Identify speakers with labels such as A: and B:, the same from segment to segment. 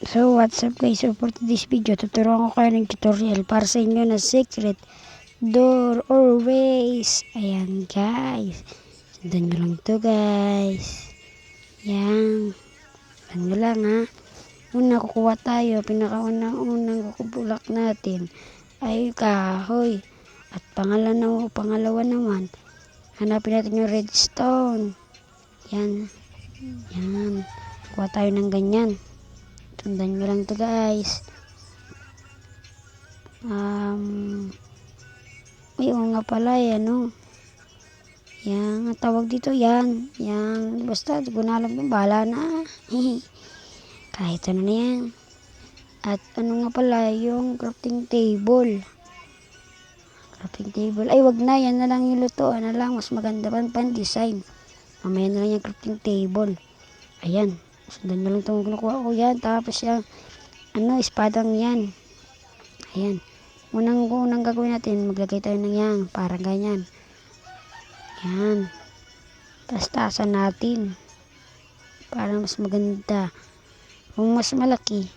A: So what's up guys, so for today's video tuturuan ko kayo ng tutorial para sa inyo na secret door or ways. Ayan guys, sundan nyo lang to guys. Yan, sundan nyo lang ha. Una kukuha tayo, pinakaunang kukubulak natin ay kahoy. At pangalawa naman, hanapin natin yung redstone. Yan, yan, kuha tayo ng ganyan. Sundan nyo lang to guys. Oo nga pala yan. Yan, ang tawag dito yan. Yan, basta di ko na alam yung bahala na. Kahit ano na yan. At ano nga pala yung crafting table. Crafting table. Ay wag na, yan na lang yung lutoan na lang. Mas maganda pan design. Mamaya na lang yung crafting table. Ayan. Sundan nyo lang itong kinukuha ko yan. Tapos yan, espadang yan. Ayan. Unang gagawin natin, maglagay tayo ng yan. Parang ganyan. Yan. Tapos taasan natin. Para mas maganda. Kung mas malaki,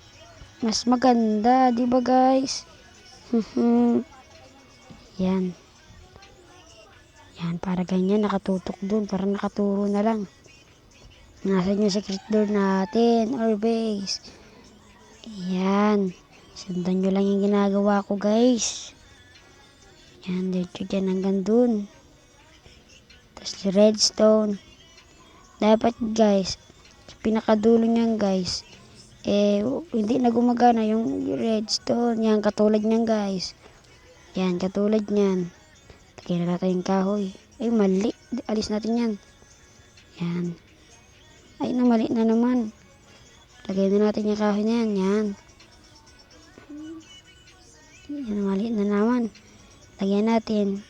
A: mas maganda. Diba guys? Yan. Yan, para ganyan. Nakatutok dun. Para nakaturo na lang. Nasaan yung secret door natin or base. Yan. Sundan nyo lang yung ginagawa ko guys. Yan. Dito dyan hanggang dun. Tapos redstone. Dapat guys, sa pinakadulo nyan guys, hindi na gumagana yung redstone. Yan. Katulad nyan guys. Yan. Katulad nyan. Lagyan na natin yung kahoy. Ay mali. Alis natin yan. Yan. Ay, mali na naman. Lagay na natin yung kahoy na yan. Yan. Yan, mali na naman. Lagyan natin.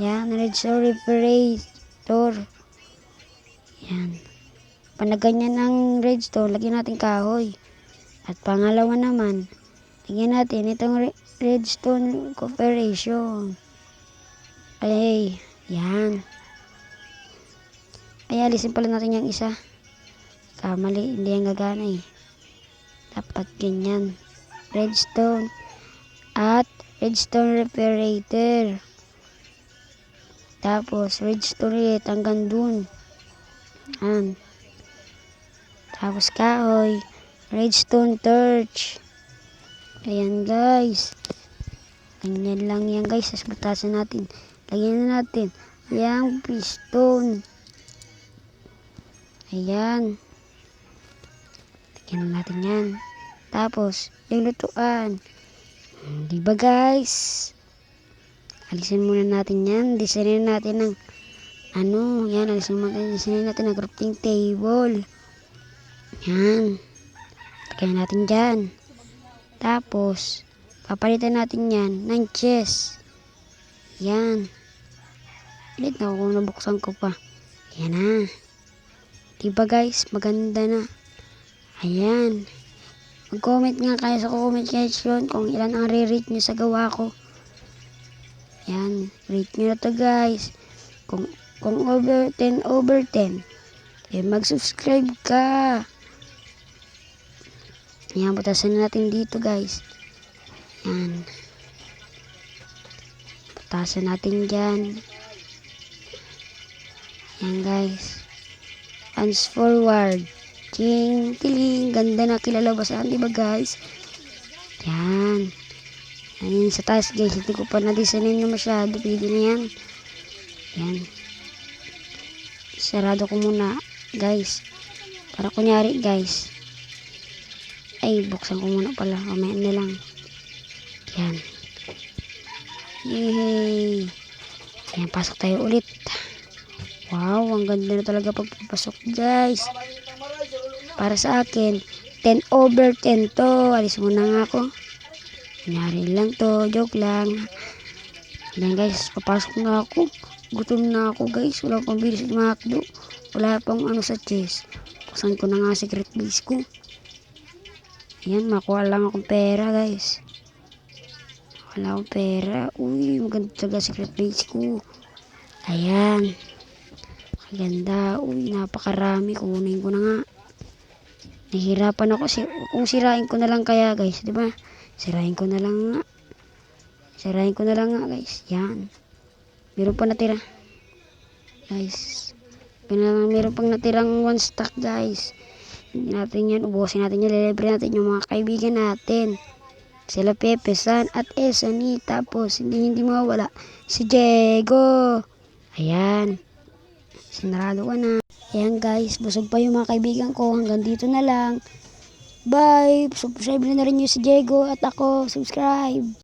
A: Yan, redstone refrigerator. Yan. Panaganyan ng redstone, lagyan natin kahoy. At pangalawa naman, lagyan natin itong redstone cooperation. Ay, yan. Ay, alisin pala natin yung isa. Kamali, hindi yan gagana eh. Dapat ganyan. Redstone at redstone refrigerator. Tapos redstone ulit hanggang dun. Yan. Tapos kahoy. Redstone torch. Ayan guys. Ganyan lang yan guys. Tapos butasan natin. Lagyan na natin yung piston. Ayan. Lagyan natin yan. Tapos, yung lutuan. Diba guys? Alisin muna natin yan. Designin natin ng yan. Designin natin ng crafting table. Yan. Lagyan natin dyan. Tapos, papalitan natin yan ng chest. Yan. Ulit na kung nabuksan ko pa. Yan na. Diba guys? Maganda na. Ayan. Mag-comment nga kayo sa comment section kung ilan ang re-rate nyo sa gawa ko. Yan. Rate nyo na to guys. Kung over 10, mag-subscribe ka. Yan. Butasan natin dito guys. Yan. Butasan natin dyan. Yan guys. Hands forward. Ting, tiling. Ganda na kilalabasan. Diba guys? Yan. Yan sa taas guys. Hindi ko pa na-designin na masyado. Pwede na yan. Yan. Sarado ko muna guys. Para kunyari guys. Ay, buksan ko muna pala. Kamaya na lang. Yan. Yay. Yan, pasok tayo ulit. Wow, ang ganda na talaga pagpapasok guys. Para sa akin, 10 over 10 to. Alis muna nga ako. Kunyari lang to. Joke lang. Yan guys, papasok na ako. Gutom na ako guys. Wala pang bilis at makakdo. Wala pang sa chest. Buksan ko na nga secret base ko. Yan, makuha lang akong pera guys. Wala akong pera. Uy, maganda talaga secret base ko. Ayan. Maganda. Uy, napakarami. Kunin ko na nga. Nahihirapan ako. Kung sirain ko na lang kaya guys, di ba? Sirain ko na lang nga. Sirain ko na lang nga guys. Yan. Meron pa natira. Guys. Meron pang natirang one stack guys. Hindi natin yan. Ubusin natin yan. Lilibre natin yung mga kaibigan natin. Sila Pepe, San at Esani. Tapos hindi mawala si Diego. Ayan. Sinarado ka na. Ayan guys. Busog pa yung mga kaibigan ko. Hanggang dito na lang. Bye. Subscribe na rin yung si Diego at ako. Subscribe.